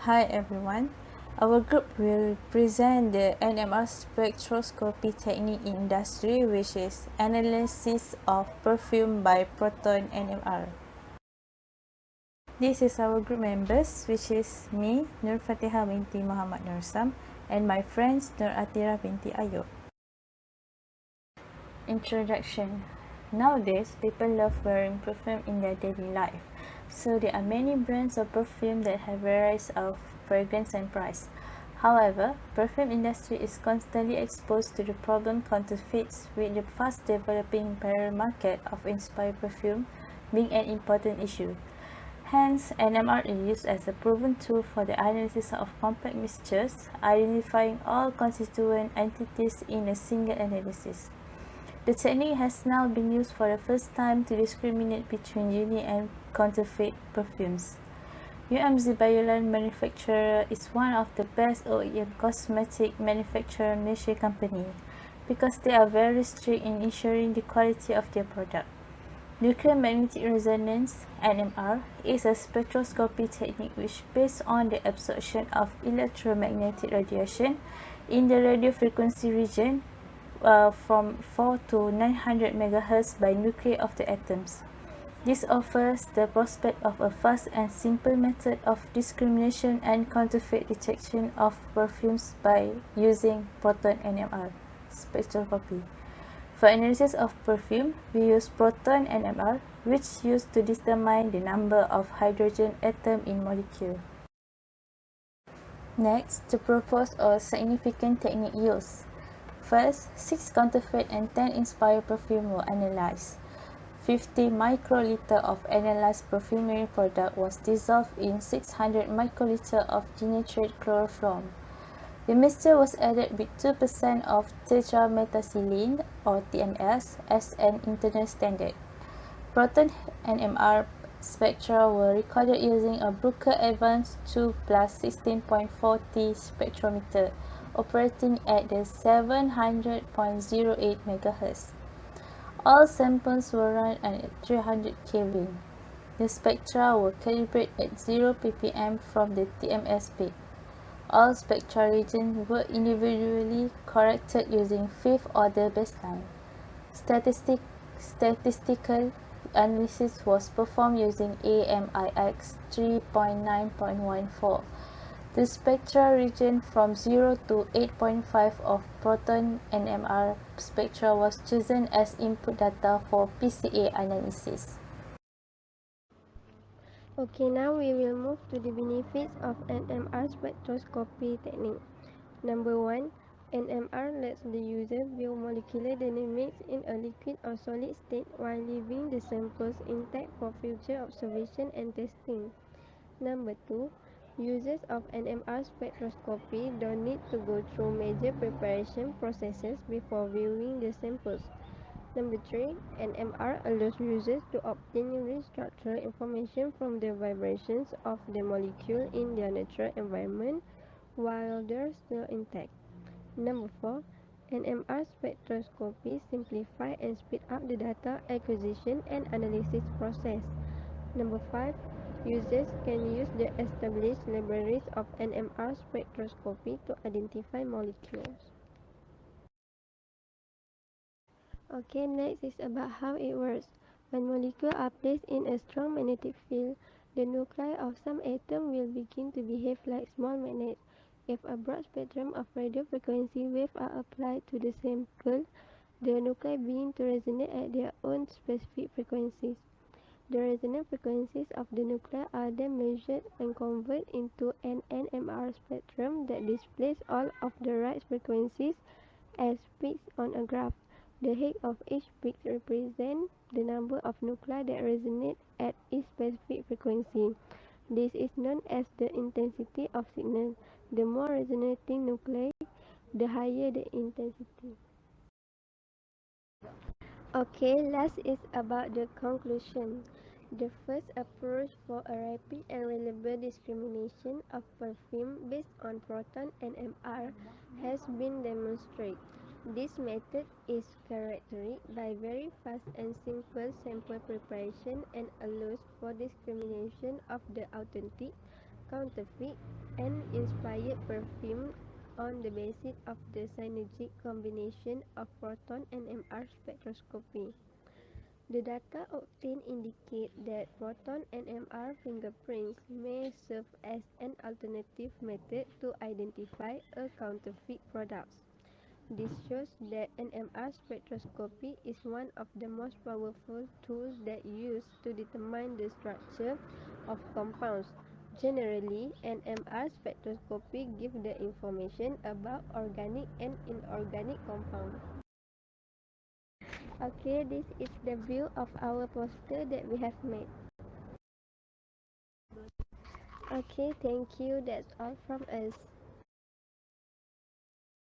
Hi everyone. Our group will present the NMR spectroscopy technique in industry, which is analysis of perfume by proton NMR. This is our group members, which is me, Nur Fatiha binti Muhammad Nursam, and my friends Nur Atira binti Ayub. Introduction. Nowadays, people love wearing perfume in their daily life. So there are many brands of perfume that have varieties of fragrance and price. However, perfume industry is constantly exposed to the problem counterfeits, with the fast developing parallel market of inspired perfume being an important issue. Hence, NMR is used as a proven tool for the analysis of complex mixtures, identifying all constituent entities in a single analysis. The technique has now been used for the first time to discriminate between unique and counterfeit perfumes. UMZ Bioline Manufacturer is one of the best OEM cosmetic manufacturer Malaysia company because they are very strict in ensuring the quality of their product. Nuclear magnetic resonance (NMR) is a spectroscopy technique which based on the absorption of electromagnetic radiation in the radio frequency region from 4 to 900 MHz by nuclei of the atoms. This offers the prospect of a fast and simple method of discrimination and counterfeit detection of perfumes by using proton NMR spectroscopy. For analysis of perfume, we use proton NMR, which is used to determine the number of hydrogen atom in molecule. Next, to propose a significant technique used. First, 6 counterfeit and 10 inspired perfume were analyzed. 50 microliter of analyzed perfumery product was dissolved in 600 microliter of denatured chloroform. The mixture was added with 2% of tetramethacillin or TMS as an internal standard. Proton NMR spectra were recorded using a Bruker Advanced 2 plus 16.4T spectrometer operating at the 700.08 MHz. All samples were run at 300 Kelvin. The spectra were calibrated at 0 ppm from the TMS peak. All spectral regions were individually corrected using fifth order baseline. Statistical analysis was performed using AMIX 3.9.14. The spectral region from 0 to 8.5 of proton NMR spectra was chosen as input data for PCA analysis. Okay, now we will move to the benefits of NMR spectroscopy technique. Number 1. NMR lets the user view molecular dynamics in a liquid or solid state while leaving the samples intact for future observation and testing. Number 2. Users of NMR spectroscopy don't need to go through major preparation processes before viewing the samples. Number 3. NMR allows users to obtain rich structural information from the vibrations of the molecule in their natural environment while they're still intact. Number 4. NMR spectroscopy simplify and speed up the data acquisition and analysis process. Number 5. Users can use the established libraries of NMR spectroscopy to identify molecules. Okay, next is about how it works. When molecules are placed in a strong magnetic field, the nuclei of some atoms will begin to behave like small magnets. If a broad spectrum of radio frequency waves are applied to the sample, the nuclei begin to resonate at their own specific frequencies. The resonant frequencies of the nuclei are then measured and converted into an NMR spectrum that displays all of the right frequencies as peaks on a graph. The height of each peak represents the number of nuclei that resonate at each specific frequency. This is known as the intensity of signal. The more resonating nuclei, the higher the intensity. Okay, last is about the conclusion. The first approach for a rapid and reliable discrimination of perfume based on proton NMR has been demonstrated. This method is characterized by very fast and simple sample preparation and allows for discrimination of the authentic, counterfeit and inspired perfume on the basis of the synergic combination of proton and NMR spectroscopy. The data obtained indicate that proton NMR fingerprints may serve as an alternative method to identify a counterfeit product. This shows that NMR spectroscopy is one of the most powerful tools that used to determine the structure of compounds. Generally, NMR spectroscopy gives the information about organic and inorganic compounds. Okay, this is the view of our poster that we have made. Okay, thank you. That's all from us.